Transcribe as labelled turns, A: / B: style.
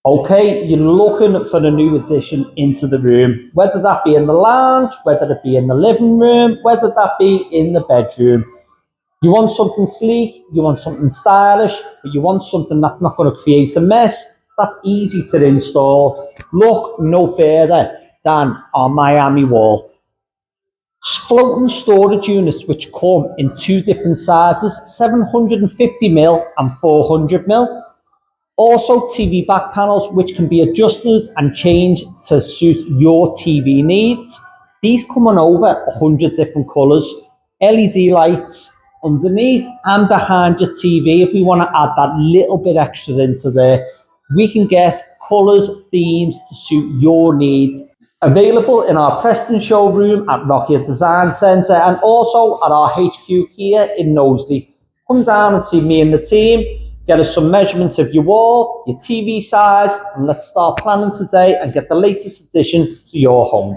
A: Okay, you're looking for a new addition into the room, whether that be in the lounge, whether it be in the living room, whether that be in the bedroom. You want something sleek, you want something stylish, but you want something that's not going to create a mess, that's easy to install. Look no further than our Miami wall. Floating storage units which come in two different sizes, 750mm and 400mm. Also TV back panels which can be adjusted and changed to suit your TV needs. These come in over 100 different colours. LED lights underneath and behind your TV. If we want to add that little bit extra into there, we can get colours, themes to suit your needs. Available in our Preston showroom at Rockhill Design Centre and also at our HQ here in Knowsley. Come down and see me and the team, get us some measurements of your wall, your TV size, and let's start planning today and get the latest addition to your home.